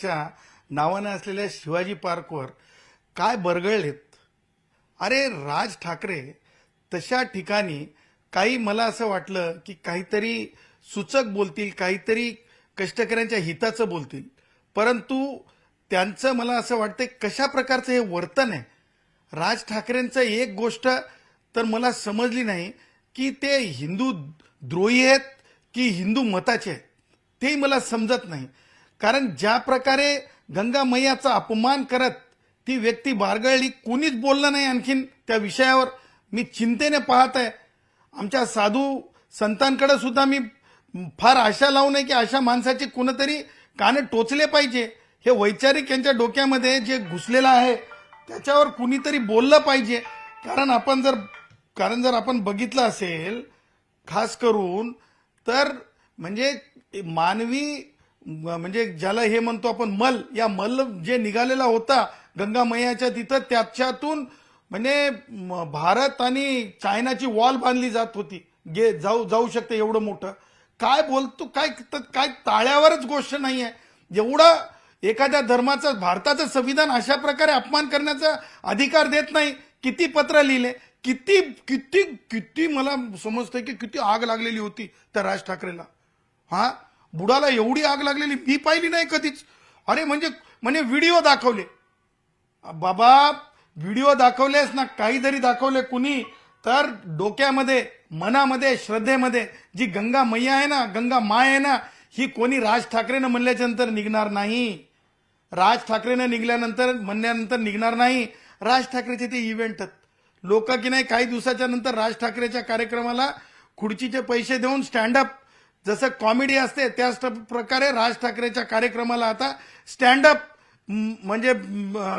च्या नावाने असलेल्या शिवाजी पार्कवर काय बरगळलेत. अरे राज ठाकरे तशा ठिकाणी काही मला असं वाटलं की काहीतरी सूचक बोलतील, काहीतरी कष्टकऱ्यांच्या हिताचं बोलतील, परंतु त्यांचं मला असं वाटतं कशा प्रकारचं हे वर्तन आहे. राज ठाकरेंचं एक गोष्ट तर मला समजली नाही की ते हिंदू द्रोही आहेत की हिंदू मताचे आहेत, तेही मला समजत नाही. कारण ज्या प्रकारे गंगा मैयाचा अपमान करत ती व्यक्ती बारगळली, कोणीच बोललं नाही आणखीन त्या विषयावर. मी चिंतेने पाहत आहे. आमच्या साधू संतांकडे सुद्धा मी फार आशा लावू नये की अशा माणसाचे कोणतरी कान टोचले पाहिजे. हे वैचारिक यांच्या डोक्यामध्ये जे घुसलेलं आहे त्याच्यावर कुणीतरी बोललं पाहिजे. कारण जर आपण बघितलं असेल खास करून तर म्हणजे मानवी म्हणजे ज्याला हे म्हणतो आपण मल, या मल जे निघालेला होता गंगा मैयाच्या तिथं, त्याच्यातून म्हणजे भारत आणि चायनाची वॉल बांधली जात होती. जाऊ शकते एवढं मोठं. काय बोलतो, काय ताळ्यावरच गोष्ट नाही आहे. एवढा एखाद्या धर्माचा भारताचं संविधान अशा प्रकारे अपमान करण्याचा अधिकार देत नाही. किती पत्र लिहिले, किती किती किती मला समजतंय की किती आग लागलेली होती त्या राज ठाकरेला. हा बुडाला एवढी आग लागलेली मी पाहिली नाही कधीच. अरे म्हणजे व्हिडिओ दाखवले बाबा, व्हिडिओ दाखवलेस ना, काही जरी दाखवले कुणी, तर डोक्यामध्ये मनामध्ये श्रद्धेमध्ये जी गंगा मैया आहे ना, गंगा माय आहे ना, ही कोणी राज ठाकरेनं म्हणल्याच्या नंतर निघणार नाही. राज ठाकरेनं म्हणल्यानंतर निघणार नाही. राज ठाकरेचे ते इव्हेंट लोक की नाही काही दिवसाच्या नंतर राज ठाकरेच्या कार्यक्रमाला खुर्चीचे पैसे देऊन स्टँडअप, जसं कॉमेडी असते त्याच प्रकारे राज ठाकरेच्या कार्यक्रमाला आता स्टँडअप म्हणजे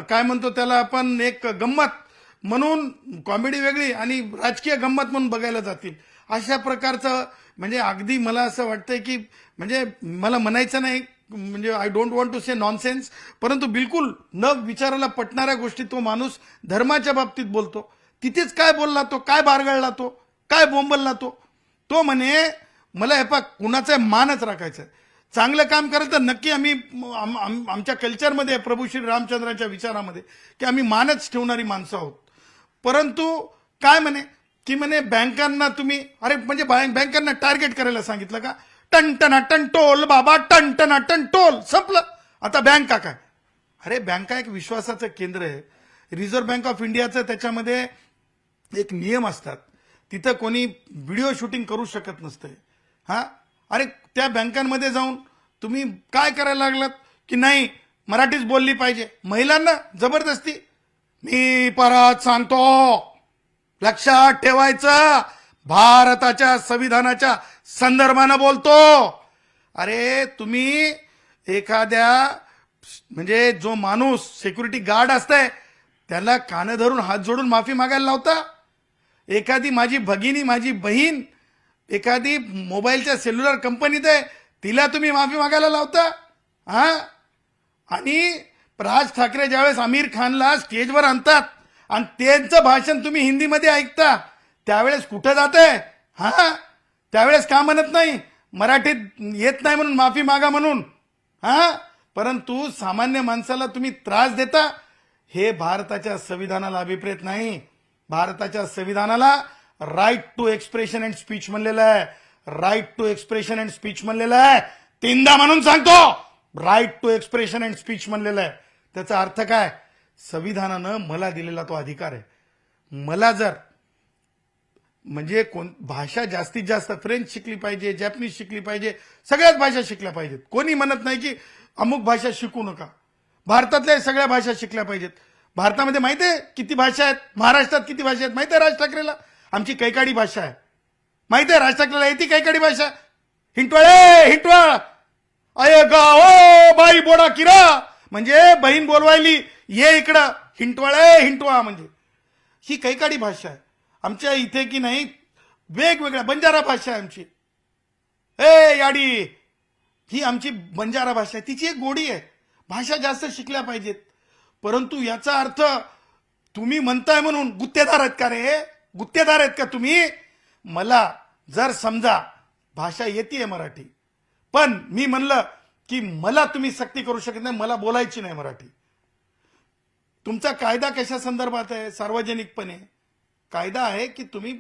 काय म्हणतो त्याला आपण, एक गंमत म्हणून, कॉमेडी वेगळी आणि राजकीय गंमत म्हणून बघायला जातील. अशा प्रकारचं म्हणजे अगदी मला असं वाटतंय की म्हणजे मला म्हणायचं नाही, म्हणजे I don't want to say nonsense, परंतु बिलकुल न विचारायला पटणाऱ्या गोष्टी तो माणूस धर्माच्या बाबतीत बोलतो. तिथेच काय बोलला तो, काय बारगळला तो, काय बोंबलला तो म्हणे मला हे कुणाचा मानच राखायचा. चांगलं काम करायचं तर नक्की आम्ही आमच्या कल्चरमध्ये, प्रभू श्री रामचंद्रांच्या विचारामध्ये की आम्ही मानच ठेवणारी माणसं आहोत. परंतु काय म्हणे की म्हणे बँकांना तुम्ही, अरे म्हणजे बँकांना टार्गेट करायला सांगितलं का? टन टोल बाबा, टन टोल, संपलं. आता बँका काय? अरे बँका एक विश्वासाचं केंद्र आहे. रिझर्व्ह बँक ऑफ इंडियाचं त्याच्यामध्ये एक नियम असतात, तिथं कोणी व्हिडिओ शूटिंग करू शकत नसतंय. हा अरे त्या बँकांमध्ये जाऊन तुम्ही काय करायला लागलात की नाही मराठीच बोलली पाहिजे, महिलांना जबरदस्ती. मी परत सांगतो, लक्षात ठेवायचं, भारताच्या संविधानाच्या संदर्भानं बोलतो. अरे तुम्ही एखाद्या म्हणजे जो माणूस सिक्युरिटी गार्ड असतंय त्याला कान धरून हात जोडून माफी मागायला लावता. एखादी माझी भगिनी, माझी बहीण एखादी मोबाईलच्या सेल्युलर कंपनीत आहे, तिला तुम्ही माफी मागायला लावता. हा आणि राज ठाकरे ज्यावेळेस आमिर खानला स्टेजवर आणतात आणि त्यांचं भाषण तुम्ही हिंदीमध्ये ऐकता, त्यावेळेस कुठं जातंय? हा त्यावेळेस का म्हणत नाही मराठीत येत नाही म्हणून माफी मागा म्हणून? हा परंतु सामान्य माणसाला तुम्ही त्रास देता. हे भारताच्या संविधानाला अभिप्रेत नाही. भारताच्या संविधानाला right to expression and speech म्हणलेलं आहे. Right to expression and speech म्हणलेलं आहे. तीनदा म्हणून सांगतो, right to expression and speech म्हणलेलं आहे. त्याचा अर्थ काय? संविधानानं मला दिलेला तो अधिकार आहे. मला जर म्हणजे भाषा जास्तीत जास्त फ्रेंच शिकली पाहिजे, जॅपनीज शिकली पाहिजे, सगळ्याच भाषा शिकल्या पाहिजेत. कोणी म्हणत नाही की अमुक भाषा शिकू नका. भारतातल्या सगळ्या भाषा शिकल्या पाहिजेत. भारतामध्ये माहिती आहे किती भाषा आहेत? महाराष्ट्रात किती भाषा आहेत माहिती आहे राज ठाकरेला? आमची कैकाडी भाषा आहे. माहिती आहे राज ठाकरेला येते कैकाडी भाषा? हिंटवाळ अय गाओ बाई बोडा किरा, म्हणजे बहीण बोलवायली ये इकडं, हिंटवा म्हणजे ही कैकाडी भाषा आहे. आमच्या इथे की नाही वेगवेगळ्या बंजारा भाषा आहे आमची. याडी ही आमची बंजारा भाषा आहे. तिची एक गोडी आहे. भाषा जास्त शिकल्या पाहिजेत. परंतु याचा अर्थ तुम्ही म्हणताय म्हणून गुत्तेदार आहेत का रे? गुत्तेदार आहेत का तुम्ही? मला जर समजा भाषा येते मराठी, पण मी म्हणलं की मला तुम्ही सक्ती करू शकत नाही, मला बोलायची नाही मराठी. तुमचा कायदा कशा संदर्भात आहे? सार्वजनिकपणे कायदा आहे की तुम्ही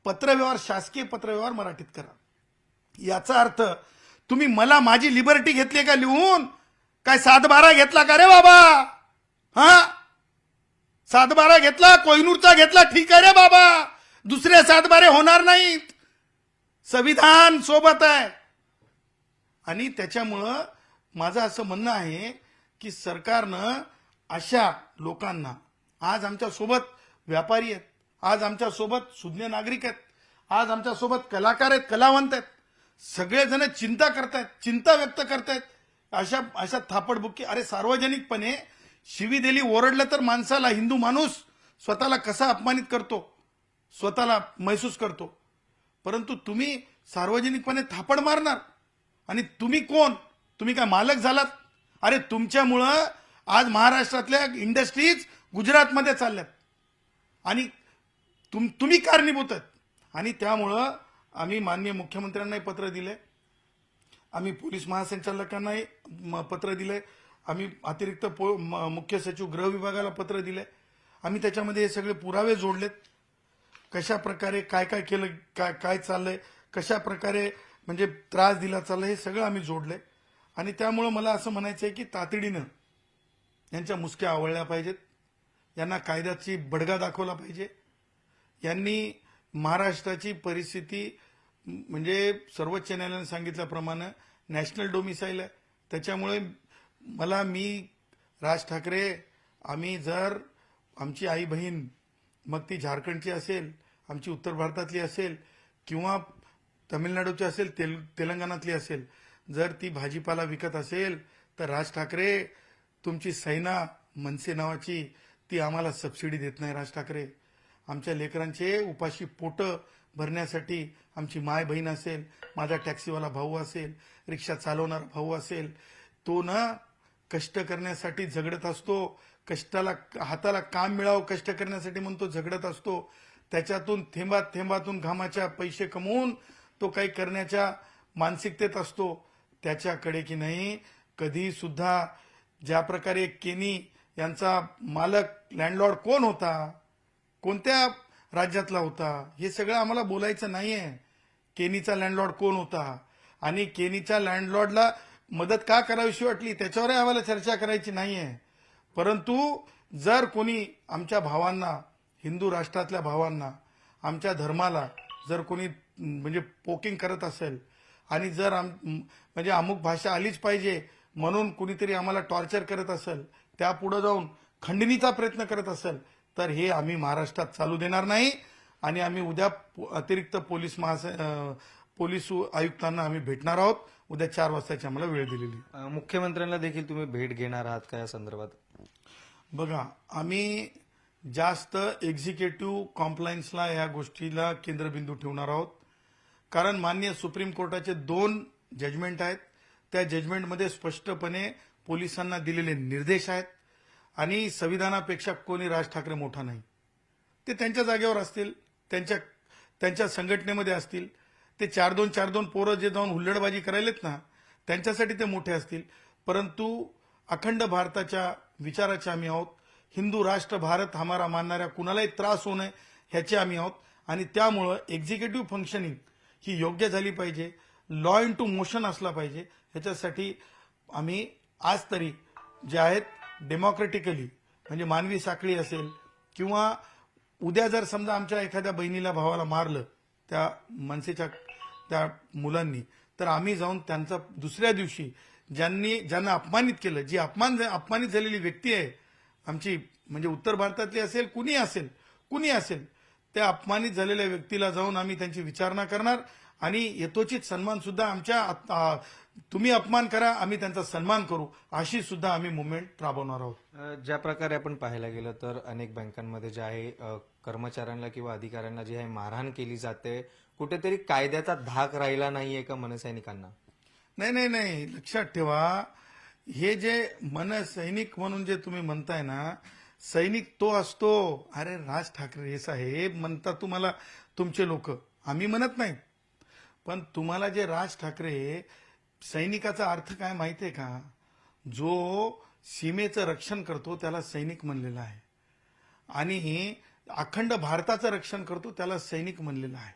पत्रव्यवहार, शासकीय पत्रव्यवहार मराठीत करा. याचा अर्थ तुम्ही मला माझी लिबर्टी घेतली का लिहून? काय 7/12 घेतला का रे बाबा? हा, 7/12 घेतला, कोहिनूरचा घेतला, ठीक आहे रे बाबा. दुसरे 7/12 होणार नाहीत. संविधान सोबत आहे. आणि त्याच्यामुळं माझं असं म्हणणं आहे की सरकारनं अशा लोकांना, आज आमच्या सोबत व्यापारी आहेत, आज आमच्या सोबत सुज्ञ नागरिक आहेत, आज आमच्या सोबत कलाकार आहेत, कलावंत आहेत, सगळेजण चिंता करतायत, चिंता व्यक्त करतायत. अशा थापडबुक्की, अरे सार्वजनिकपणे शिवी दिली, ओरडलं तर माणसाला, हिंदू माणूस स्वतःला कसा अपमानित करतो, स्वतःला महसूस करतो. परंतु तुम्ही सार्वजनिकपणे थापड मारणार. आणि तुम्ही कोण? तुम्ही काय मालक झालात? अरे तुमच्यामुळं आज महाराष्ट्रातल्या इंडस्ट्रीज गुजरातमध्ये चालल्यात आणि तुम्ही कारणीभूत आहेत. आणि त्यामुळं आम्ही माननीय मुख्यमंत्र्यांनाही पत्र दिले, आम्ही पोलीस महासंचालकांनाही पत्र दिले, आम्ही अतिरिक्त मुख्य सचिव गृह विभागाला पत्र दिले. आम्ही त्याच्यामध्ये हे सगळे पुरावे जोडलेत. कशा प्रकारे काय काय केलं, काय चाललंय, कशा प्रकारे म्हणजे त्रास दिला चाललाय, हे सगळं आम्ही जोडले. आणि त्यामुळं मला असं म्हणायचं आहे की तातडीनं यांच्या मुसक्या आवळल्या पाहिजेत, यांना कायद्याची बडगा दाखवला पाहिजे. यांनी महाराष्ट्राची परिस्थिती म्हणजे सर्वोच्च न्यायालयाने सांगितल्याप्रमाणे नॅशनल डोमिसाईल आहे. त्याच्यामुळे मी राज ठाकरे, आम्ही जर आमची आई बहीण, मग ती झारखंडची असेल, आमची उत्तर भारतातली असेल किंवा तमिळनाडूची असेल, तेलंगणातली असेल, जर ती भाजीपाला विकत असेल तर राज ठाकरे, तुमची सैना मनसे नावाची ती आम्हाला सबसिडी देत नाही. राज ठाकरे, आमच्या लेकरांचे उपाशी पोट भरण्यासाठी आमची माय बहीण असेल, माझा टॅक्सीवाला भाऊ असेल, रिक्षा चालवणारा भाऊ असेल, तो ना कष्ट करण्यासाठी झगडत असतो, कष्टाला हाताला काम मिळावं कष्ट करण्यासाठी म्हणून तो झगडत असतो. त्याच्यातून थेंबातून घामाच्या पैसे कमवून तो काही करण्याच्या मानसिकतेत असतो. त्याच्याकडे की नाही कधी सुद्धा, ज्या प्रकारे केनी यांचा मालक लँडलॉर्ड कोण होता, कोणत्या राज्यातला होता, हे सगळं आम्हाला बोलायचं नाहीये. केनीचा लँडलॉर्ड कोण होता आणि केनीच्या लँडलॉर्डला मदत का करावीशी वाटली त्याच्यावरही आम्हाला चर्चा करायची नाहीये. परंतु जर कोणी आमच्या भावांना, हिंदू राष्ट्रातल्या भावांना, आमच्या धर्माला जर कोणी म्हणजे पोकिंग करत असेल आणि जर म्हणजे अमुक भाषा आलीच पाहिजे म्हणून कुणीतरी आम्हाला टॉर्चर करत असेल, त्यापुढे जाऊन खंडणीचा प्रयत्न करत असेल, तर हे आम्ही महाराष्ट्रात चालू देणार नाही. आणि आम्ही उद्या अतिरिक्त पोलीस आयुक्तांना आम्ही भेटणार आहोत. उद्या 4 वाजताची आम्हाला वेळ दिलेली. मुख्यमंत्र्यांना देखील तुम्ही भेट घेणार आहात का या संदर्भात? बघा, आम्ही जास्त एक्झिक्युटिव्ह कॉम्प्लायन्सला या गोष्टीला केंद्रबिंदू ठेवणार आहोत. कारण माननीय सुप्रीम कोर्टाचे 2 जजमेंट आहेत. त्या जजमेंटमध्ये स्पष्टपणे पोलिसांना दिलेले निर्देश आहेत. आणि संविधानापेक्षा कोणी राज ठाकरे मोठा नाही. ते त्यांच्या जागेवर असतील, त्यांच्या संघटनेमध्ये असतील. ते 4-2 पोरं जे जाऊन हुल्लडबाजी करायलेत ना, त्यांच्यासाठी ते मोठे असतील. परंतु अखंड भारताच्या विचाराचे आम्ही आहोत. हिंदू राष्ट्र भारत हमारा मानणाऱ्या कुणालाही त्रास होऊ नये ह्याचे आम्ही आहोत. आणि त्यामुळं एक्झिक्युटिव्ह फंक्शनिंग ही योग्य झाली पाहिजे, लॉ इन टू मोशन असला पाहिजे. ह्याच्यासाठी आम्ही आज तरी जे आहेत डेमोक्रेटिकली, म्हणजे मानवी साखळी असेल किंवा उद्या जर समजा आमच्या एखाद्या बहिणीला भावाला मारलं त्या मनसेच्या त्या मुलांनी, तर आम्ही जाऊन त्यांचा दुसऱ्या दिवशी ज्यांना अपमानित केलं, जी अपमानित झालेली व्यक्ती आहे आमची, म्हणजे उत्तर भारतातली असेल, कुणी असेल, त्या अपमानित झालेल्या व्यक्तीला जाऊन आम्ही त्यांची विचारणा करणार. आणि यथोचित सन्मान सुद्धा आमच्या, तुम्ही अपमान करा, आम्ही त्यांचा सन्मान करू, अशी सुद्धा आम्ही मुवमेंट राबवणार आहोत. ज्या प्रकारे आपण पाहायला गेलं तर अनेक बँकांमध्ये जे आहे कर्मचाऱ्यांना किंवा अधिकाऱ्यांना जी आहे मारहाण केली जाते, कुठेतरी कायद्याचा धाक राहिला नाहीये का मनसैनिकांना? नाही, लक्षात ठेवा, हे जे मनसैनिक म्हणून जे तुम्ही म्हणताय ना, सैनिक तो असतो. अरे राज ठाकरे साहेब म्हणतात तुम्हाला तुमचे लोक, आम्ही म्हणत नाही. पण तुम्हाला जे राज ठाकरे सैनिकाचा अर्थ काय माहितीये का? जो सीमेचं रक्षण करतो त्याला सैनिक म्हणलेला आहे आणि अखंड भारताचं रक्षण करतो त्याला सैनिक म्हणलेलं आहे.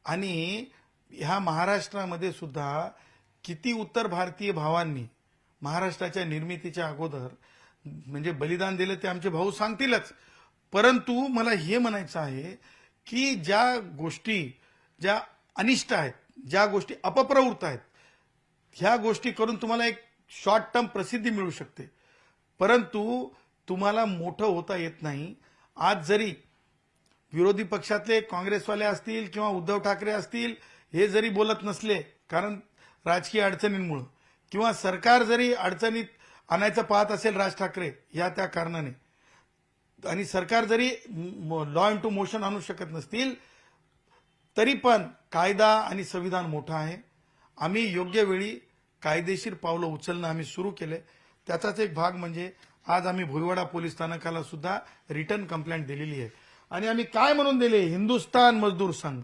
आणि ह्या महाराष्ट्रामध्ये सुद्धा किती उत्तर भारतीय भावांनी महाराष्ट्राच्या निर्मितीच्या अगोदर म्हणजे बलिदान दिलं ते आमचे भाऊ सांगतीलच. परंतु मला हे म्हणायचं आहे की ज्या गोष्टी ज्या अनिष्ट आहेत, ज्या गोष्टी अपप्रवृत्त आहेत, ह्या गोष्टी करून तुम्हाला एक शॉर्ट टर्म प्रसिद्धी मिळू शकते, परंतु तुम्हाला मोठं होता येत नाही. आज जरी विरोधी पक्षातले काँग्रेसवाले असतील किंवा उद्धव ठाकरे असतील हे जरी बोलत नसले कारण राजकीय अडचणींमुळे किंवा सरकार जरी अडचणीत आणायचं पाहत असेल राज ठाकरे या त्या कारणाने आणि सरकार जरी लॉ इन टू मोशन आणू शकत नसतील तरी पण कायदा आणि संविधान मोठं आहे. आम्ही योग्य वेळी कायदेशीर पावलं उचलणं आम्ही सुरू केले. त्याचाच एक भाग म्हणजे आज आम्ही भोईवाडा पोलीस स्थानकाला सुद्धा रिटर्न कंप्लेंट दिलेली आहे. आणि आम्ही काय म्हणून दिले? हिंदुस्तान मजदूर संघ,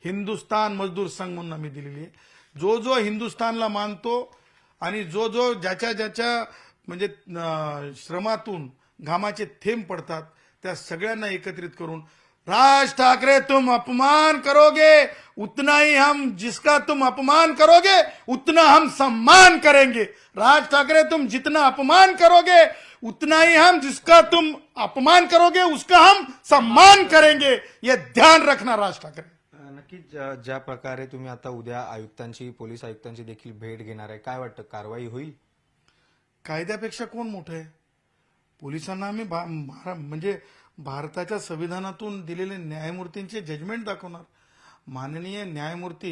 हिंदुस्तान मजदूर संघ म्हणून आम्ही दिलेली आहे. जो जो हिंदुस्तानला मानतो आणि जो जो ज्याच्या ज्याच्या म्हणजे श्रमातून घामाचे थेंब पडतात त्या सगळ्यांना एकत्रित करून राज ठाकरे तुम अपमान करोगे उतना ही हम, जिसका तुम अपमान करोगे उतना हम सम्मान करेंगे. राज ठाकरे तुम जितना अपमान करोगे उतना ही हम, जिसका तुम अपमान करोगे उसका हम सम्मान करेंगे. ये ध्यान रखना राज ठाकरे. नक्कीच ज्या प्रकारे तुम्ही आता उद्या आयुक्तांची, पोलीस आयुक्तांची देखील भेट घेणार आहे, काय वाटतं कारवाई होईल? कायद्यापेक्षा कोण मोठं आहे? पोलिसांना आम्ही म्हणजे भारताच्या संविधानातून दिलेले न्यायमूर्तींचे जजमेंट दाखवणार. माननीय न्यायमूर्ती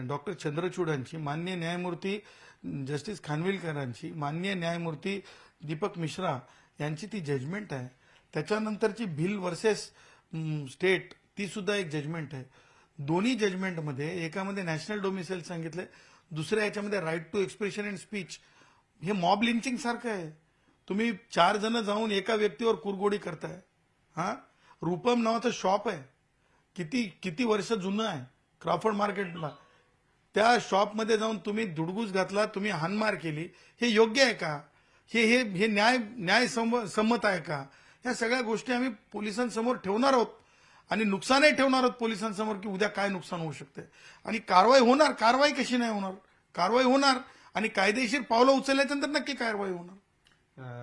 डॉक्टर चंद्रचूडांची, माननीय न्यायमूर्ती जस्टिस खानविलकरांची, माननीय न्यायमूर्ती दीपक मिश्रा यांची ती जजमेंट आहे. त्याच्यानंतरची भिल वर्सेस स्टेट ती सुद्धा एक जजमेंट आहे. दोन्ही जजमेंटमध्ये एकामध्ये नॅशनल डोमिसाईल सांगितलंय, दुसऱ्या याच्यामध्ये right to expression and speech. हे मॉब लिंचिंग सारखं आहे. तुम्ही 4 जण जाऊन एका व्यक्तीवर कुरगोडी करताय. हा रूपम नावाचं शॉप आहे, किती किती वर्ष जुनं आहे क्रॉफर्ड मार्केटला. त्या शॉपमध्ये जाऊन तुम्ही दुडगूस घातला, तुम्ही हाणमार केली. हे योग्य आहे का? हे हे हे न्याय संमत आहे का? ह्या सगळ्या गोष्टी आम्ही पोलिसांसमोर ठेवणार आहोत आणि नुकसानही ठेवणार आहोत पोलिसांसमोर की उद्या काय नुकसान होऊ शकते. आणि कारवाई होणार. कारवाई कशी नाही होणार? कारवाई होणार आणि कायदेशीर पावलं उचलल्यानंतर नक्की कारवाई होणार.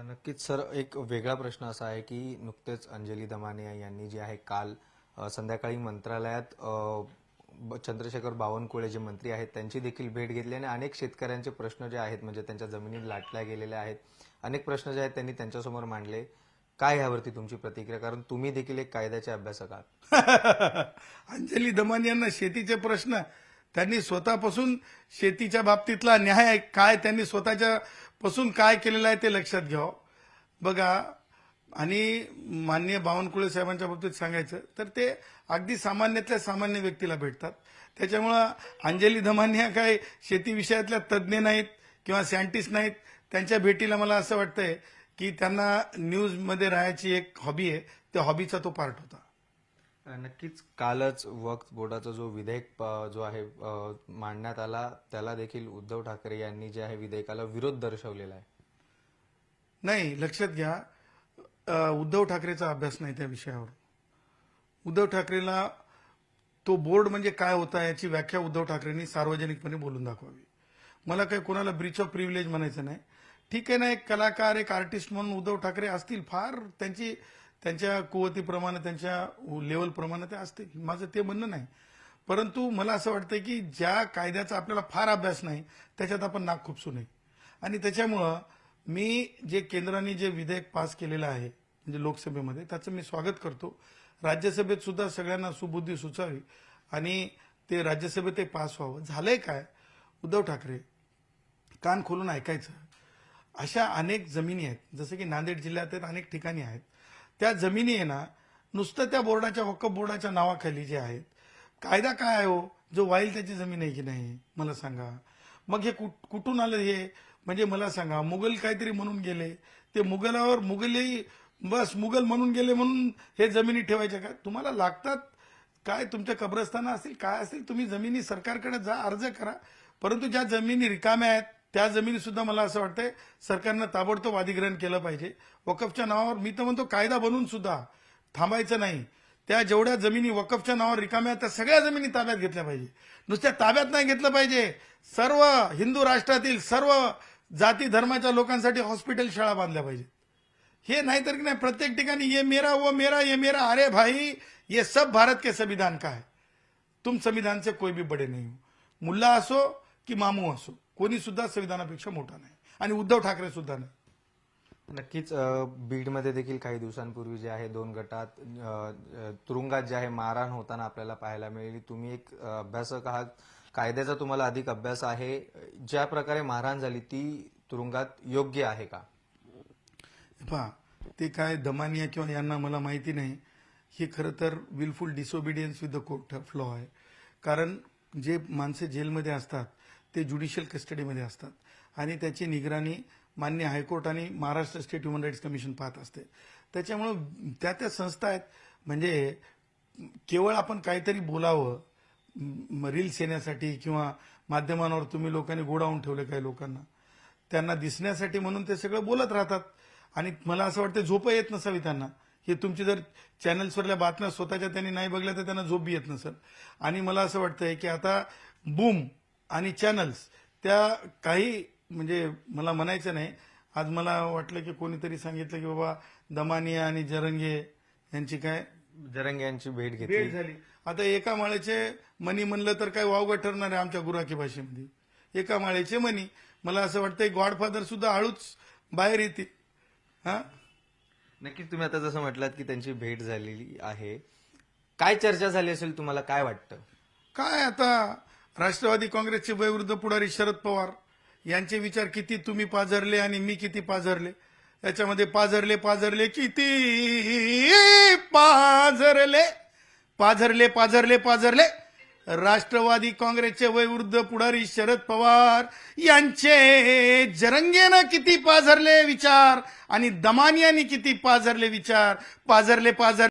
नक्कीच सर, एक वेगळा प्रश्न असा आहे की नुकतेच अंजली दमानिया यांनी जे आहे काल संध्याकाळी मंत्रालयात चंद्रशेखर बावनकुळे जे मंत्री आहेत त्यांची देखील भेट घेतली आणि अनेक शेतकऱ्यांचे प्रश्न जे आहेत म्हणजे त्यांच्या जमिनी लाटल्या गेलेल्या आहेत, अनेक प्रश्न जे आहेत त्यांनी त्यांच्यासमोर मांडले. काय यावरती तुमची प्रतिक्रिया? कारण तुम्ही देखील एक कायद्याचे अभ्यासक आहात. अंजली दमानियांना शेतीचे प्रश्न, त्यांनी स्वतःपासून शेतीच्या बाबतीतला न्याय काय त्यांनी स्वतःच्या पासून काय केलेलं आहे ते लक्षात घ्यावं. बघा, आणि माननीय बावनकुळे साहेबांच्या बाबतीत सांगायचं तर ते अगदी सामान्यातल्या सामान्य व्यक्तीला भेटतात. त्याच्यामुळं अंजली दमानिया काय शेती विषयातल्या तज्ज्ञ नाहीत किंवा सायंटिस्ट नाहीत. त्यांच्या भेटीला मला असं वाटतंय की त्यांना न्यूजमध्ये राहायची एक हॉबी आहे, त्या हॉबीचा तो पार्ट होता. नक्कीच कालच वक्फ बोर्डाचा जो विधेयक जो आहे मांडण्यात आला त्याला देखील उद्धव ठाकरे यांनी जे आहे विधेयकाला विरोध दर्शवलेला आहे. नाही, लक्षात घ्या, उद्धव ठाकरेचा अभ्यास नाही त्या विषयावर. उद्धव ठाकरेला तो बोर्ड म्हणजे काय होता याची व्याख्या उद्धव ठाकरेंनी सार्वजनिकपणे बोलून दाखवावी. मला काही कोणाला ब्रीच ऑफ प्रिव्हिलेज म्हणायचं नाही. ठीक आहे ना, एक कलाकार, एक आर्टिस्ट म्हणून उद्धव ठाकरे असतील, फार त्यांच्या कुवतीप्रमाणे, त्यांच्या लेवलप्रमाणे ते असतील, माझं ते म्हणणं नाही. परंतु मला असं वाटतं की ज्या कायद्याचा आपल्याला फार अभ्यास नाही त्याच्यात आपण नाक खुपसू नये. आणि त्याच्यामुळं मी जे केंद्राने जे विधेयक पास केलेलं आहे म्हणजे लोकसभेमध्ये त्याचं मी स्वागत करतो. राज्यसभेत सुद्धा सगळ्यांना सुबुद्धी सुचावी आणि ते राज्यसभेतही पास व्हावं. झालंय काय? उद्धव ठाकरे कान खोलून ऐकायचं. अशा अनेक जमिनी आहेत, जसं की नांदेड जिल्ह्यात आहेत, अनेक ठिकाणी आहेत. त्या जमिनी आहे ना, नुसतं त्या बोर्डाच्या, वक्फ बोर्डाच्या नावाखाली जे आहेत. कायदा काय आहे हो? जो वाईल त्याची जमीन आहे की नाही मला सांगा. मग हे कुठून आलं हे? म्हणजे मला सांगा, मुघल काहीतरी म्हणून गेले, ते मुघलही बस मुघल म्हणून गेले म्हणून हे जमिनी ठेवायच्या का? तुम्हाला लागतात काय तुमच्या कब्रस्ताना असतील काय असतील, तुम्ही जमिनी सरकारकडे जा, अर्ज करा. परंतु ज्या जमिनी रिकाम्या आहेत त्या जमिनी सुद्धा मला असं वाटतंय सरकारनं ताबडतोब अधिग्रहण केलं पाहिजे. वकफच्या नावावर मी तर म्हणतो कायदा बनवून सुद्धा थांबायचं नाही. त्या जेवढ्या जमिनी वकफच्या नावावर रिकाम्या आहेत त्या सगळ्या जमिनी ताब्यात घेतल्या पाहिजे. नुसत्या ताब्यात नाही घेतलं पाहिजे, सर्व हिंदू राष्ट्रातील सर्व जाती धर्माच्या लोकांसाठी हॉस्पिटल, शाळा बांधल्या पाहिजेत. हे नाही तर की नाही प्रत्येक ठिकाणी ये मेरा वो मेरा ये मेरा. अरे भाई, ये सब भारत के संविधान का है. तुम संविधान से कोई भी बड़े नहीं हो. मुल्ला असो की मामू असो, कोणी सुद्धा संविधानापेक्षा मोठा नाही. आणि उद्धव ठाकरे सुद्धा नाही. नक्कीच बीडमध्ये देखील काही दिवसांपूर्वी जे आहे 2 गटात तुरुंगात जे आहे मारहाण होताना आपल्याला पाहायला मिळाली. तुम्ही एक अभ्यासक आहात, कायद्याचा तुम्हाला अधिक अभ्यास आहे. ज्या प्रकारे मारहाण झाली ती तुरुंगात योग्य आहे का? पहा, ते काय दमानिया किंवा यांना मला माहिती नाही. हे खरं तर wilful disobedience with the court of law आहे. कारण जे माणसे जेलमध्ये असतात ते ज्युडिशियल कस्टडीमध्ये असतात आणि त्याची निगराणी मान्य हायकोर्ट आणि Maharashtra state human rights commission पाहत असते. त्याच्यामुळं त्या संस्था आहेत. म्हणजे केवळ आपण काहीतरी बोलावं रील्स येण्यासाठी किंवा माध्यमांवर तुम्ही लोकांनी गोडावून ठेवले काही लोकांना, त्यांना दिसण्यासाठी म्हणून ते सगळं बोलत राहतात. आणि मला असं वाटतं झोप येत नसावी त्यांना. हे तुमची जर चॅनल्सवरल्या बातम्या स्वतःच्या त्यांनी नाही बघल्या तर त्यांना झोप बी येत नसेल. आणि मला असं वाटतंय की आता बूम आणि चॅनल्स त्या काही म्हणजे मला म्हणायचं नाही. आज मला वाटलं की कोणीतरी सांगितलं की बाबा दमानिया आणि जरंगे यांची काय जरंगे यांची भेट भेट घेतली. झाली. आता एका माळेचे मनी म्हणलं तर काय वावगं ठरणार आहे आमच्या गुराखी भाषेमध्ये. एका माळेचे मनी. मला असं वाटतंय गॉडफादर सुद्धा हळूच बाहेर येतील. हा, नक्कीच तुम्ही आता जसं म्हटलात की त्यांची भेट झालेली आहे. काय चर्चा झाली असेल, तुम्हाला काय वाटतं? काय आता राष्ट्रवादी काँग्रेसचे वयोवृद्ध पुढारी शरद पवार यांचे विचार किती तुम्ही पाझरले आणि मी किती पाझरले, याच्यामध्ये पाझरले किती पाझरले पाझरले पाझरले पाझरले राष्ट्रवादी काँग्रेसचे वयोवृद्ध पुढारी शरद पवार यांचे जरंगेनं किती पाझरले विचार आणि दमानियांनी किती पाझरले विचार. पाझरले